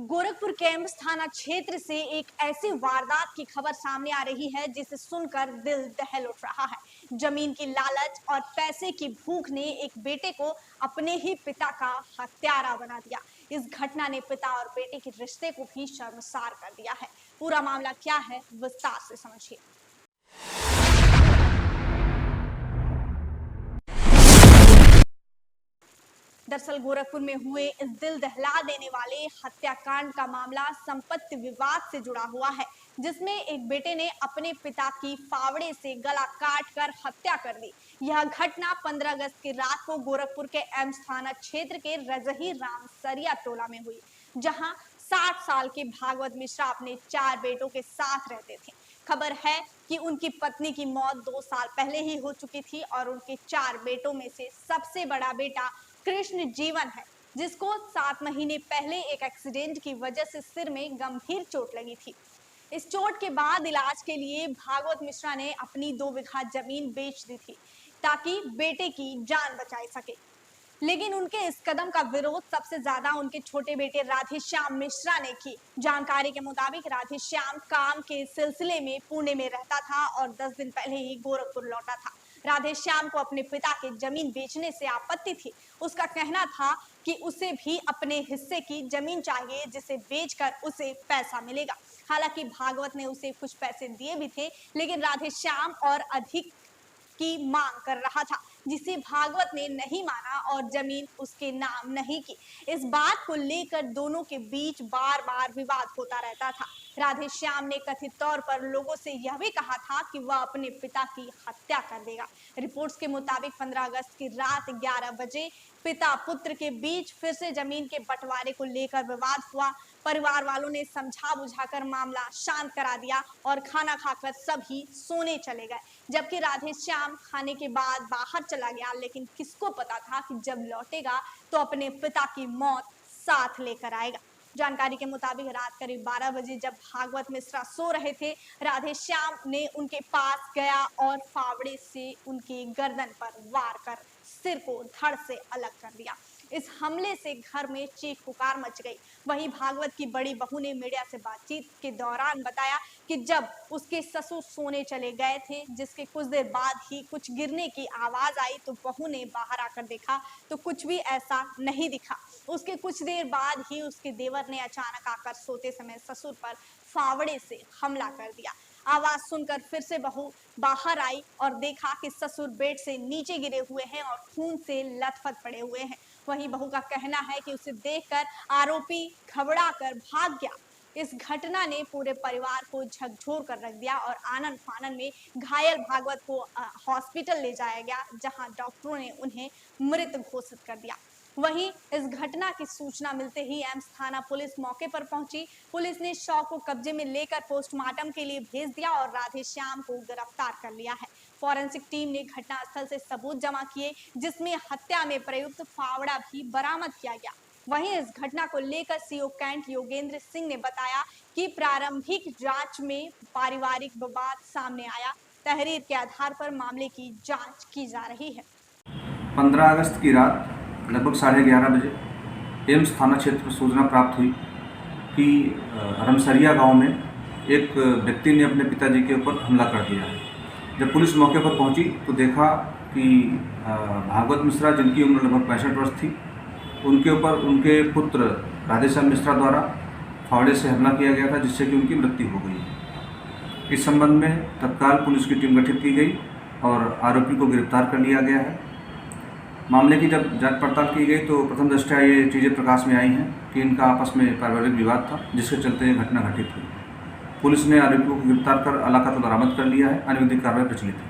गोरखपुर के एम्स थाना क्षेत्र से एक ऐसी वारदात की खबर सामने आ रही है जिसे सुनकर दिल दहल उठ रहा है। जमीन की लालच और पैसे की भूख ने एक बेटे को अपने ही पिता का हत्यारा बना दिया। इस घटना ने पिता और बेटे के रिश्ते को भी शर्मसार कर दिया है। पूरा मामला क्या है, विस्तार से समझिए। दरअसल गोरखपुर में हुए इस दिल दहला देने वाले हत्याकांड का मामला संपत्ति विवाद से जुड़ा हुआ है, जिसमें एक बेटे ने अपने पिता की फावड़े से गला काट कर हत्या कर दी। यह घटना 15 अगस्त की रात को गोरखपुर के एम्स थाना क्षेत्र के रजही रामसरिया टोला में हुई, जहां 60 साल के भागवत मिश्रा अपने 4 बेटों के साथ रहते थे। खबर है कि उनकी पत्नी की मौत 2 साल पहले ही हो चुकी थी और उनके 4 बेटों में से सबसे बड़ा बेटा कृष्ण जीवन है, जिसको 7 महीने पहले एक एक्सीडेंट की वजह से सिर में गंभीर चोट लगी थी। इस चोट के बाद इलाज के लिए भागवत मिश्रा ने अपनी 2 बीघा जमीन बेच दी थी ताकि बेटे की जान बचाई सके। लेकिन उनके इस कदम का विरोध सबसे ज्यादा उनके छोटे बेटे राधेश्याम मिश्रा ने की। जानकारी के मुताबिक राधेश्याम काम के सिलसिले में पुणे में रहता था और 10 दिन पहले ही गोरखपुर लौटा था। राधेश्याम को अपने पिता के जमीन बेचने से आपत्ति थी। उसका कहना था कि उसे भी अपने हिस्से की जमीन चाहिए, जिसे बेचकर उसे पैसा मिलेगा। हालांकि भागवत ने उसे कुछ पैसे दिए भी थे, लेकिन राधेश्याम और अधिक की मांग कर रहा था, जिसे भागवत ने नहीं माना और जमीन उसके नाम नहीं की। इस बात को लेकर दोनों के बीच बार बार विवाद होता रहता था। राधेश्याम ने कथित तौर पर लोगों से यह भी कहा था कि वह अपने पिता की हत्या कर देगा। रिपोर्ट्स के मुताबिक 15 अगस्त की रात 11 बजे पिता पुत्र के बीच फिर से जमीन के बंटवारे को लेकर विवाद हुआ। परिवार वालों ने समझा बुझाकर मामला शांत करा दिया और खाना खाकर सभी सोने चले गए, जबकि राधेश्याम खाने के बाद बाहर चला गया। लेकिन किसको पता था कि जब लौटेगा तो अपने पिता की मौत साथ लेकर आएगा। जानकारी के मुताबिक रात करीब 12 बजे जब भागवत मिश्रा सो रहे थे, राधेश्याम ने उनके पास गया और फावड़े से उनकी गर्दन पर वार कर सिर को धड़ से अलग कर दिया। इस हमले से घर में चीख पुकार मच गई। वहीं भागवत की बड़ी बहू ने मीडिया से बातचीत के दौरान बताया कि जब उसके ससुर सोने चले गए थे, जिसके कुछ देर बाद ही कुछ गिरने की आवाज आई, तो बहू ने बाहर आकर देखा तो कुछ भी ऐसा नहीं दिखा। उसके कुछ देर बाद ही उसके देवर ने अचानक आकर सोते समय ससुर पर फावड़े से हमला कर दिया। आवाज सुनकर फिर से बहू बाहर आई और देखा कि ससुर बेड से नीचे गिरे हुए हैं और खून से लथपथ पड़े हुए हैं। वहीं बहू का कहना है कि उसे देखकर आरोपी घबरा कर भाग गया। इस घटना ने पूरे परिवार को झकझोर कर रख दिया और आनन फानन में घायल भागवत को हॉस्पिटल ले जाया गया, जहां डॉक्टरों ने उन्हें मृत घोषित कर दिया। वहीं इस घटना की सूचना मिलते ही एम्स थाना पुलिस मौके पर पहुंची। पुलिस ने शव को कब्जे में लेकर पोस्टमार्टम के लिए भेज दिया और राधेश्याम को गिरफ्तार कर लिया है। फॉरेंसिक टीम ने घटनास्थल से सबूत जमा किए, जिसमें हत्या में प्रयुक्त फावड़ा भी बरामद किया गया। वहीं इस घटना को लेकर सीओ कैंट योगेंद्र सिंह ने बताया कि प्रारंभिक जांच में पारिवारिक विवाद सामने आया। तहरीर के आधार पर मामले की जांच की जा रही है। 15 अगस्त की रात लगभग 11:30 बजे एम्स थाना क्षेत्र में सूचना प्राप्त हुई कि रमसरिया गांव में एक व्यक्ति ने अपने पिताजी के ऊपर हमला कर दिया है। जब पुलिस मौके पर पहुंची तो देखा कि भागवत मिश्रा, जिनकी उम्र लगभग 65 वर्ष थी, उनके ऊपर उनके पुत्र राधेश्याम मिश्रा द्वारा फावड़े से हमला किया गया था, जिससे कि उनकी मृत्यु हो गई। इस संबंध में तत्काल पुलिस की टीम गठित की गई और आरोपी को गिरफ्तार कर लिया गया है। मामले की जब जांच पड़ताल की गई तो प्रथम दृष्टया ये चीज़ें प्रकाश में आई हैं कि इनका आपस में पारिवारिक विवाद था, जिसके चलते ये घटना घटित हुई। पुलिस ने आरोपियों को गिरफ्तार कर अलाका तो बरामद कर लिया है। अन्य विधिक कार्रवाई प्रचलित है।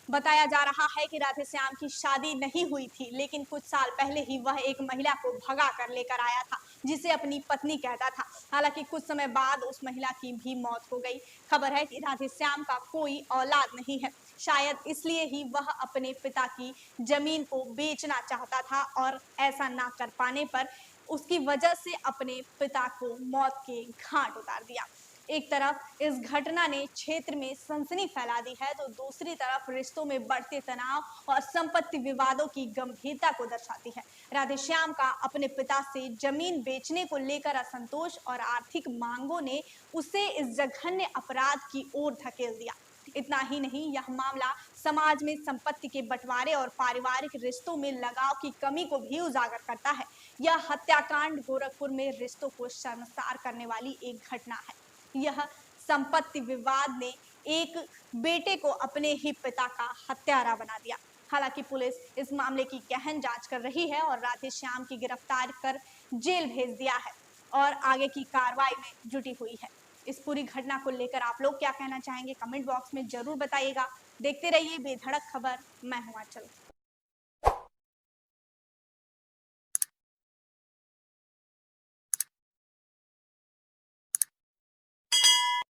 बताया जा रहा है कि राधेश्याम की शादी नहीं हुई थी, लेकिन कुछ साल पहले ही वह एक महिला को भगा कर लेकर आया था, जिसे अपनी पत्नी कहता था। हालांकि कुछ समय बाद उस महिला की भी मौत हो गई। खबर है कि राधेश्याम का कोई औलाद नहीं है, शायद इसलिए ही वह अपने पिता की जमीन को बेचना चाहता था और ऐसा ना कर पाने पर उसकी वजह से अपने पिता को मौत के घाट उतार दिया। एक तरफ इस घटना ने क्षेत्र में सनसनी फैला दी है, तो दूसरी तरफ रिश्तों में बढ़ते तनाव और संपत्ति विवादों की गंभीरता को दर्शाती है। राधेश्याम का अपने पिता से जमीन बेचने को लेकर असंतोष और आर्थिक मांगों ने उसे इस जघन्य अपराध की ओर धकेल दिया। इतना ही नहीं, यह मामला समाज में संपत्ति के बंटवारे और पारिवारिक रिश्तों में लगाव की कमी को भी उजागर करता है। यह हत्याकांड गोरखपुर में रिश्तों को शर्मसार करने वाली एक घटना है। यह संपत्ति विवाद ने एक बेटे को अपने ही पिता का हत्यारा बना दिया। हालांकि पुलिस इस मामले की गहन जांच कर रही है और राधेश्याम की गिरफ्तार कर जेल भेज दिया है और आगे की कार्रवाई में जुटी हुई है। इस पूरी घटना को लेकर आप लोग क्या कहना चाहेंगे, कमेंट बॉक्स में जरूर बताइएगा। देखते रहिए बेधड़क खबर। मैं हूं आंचल।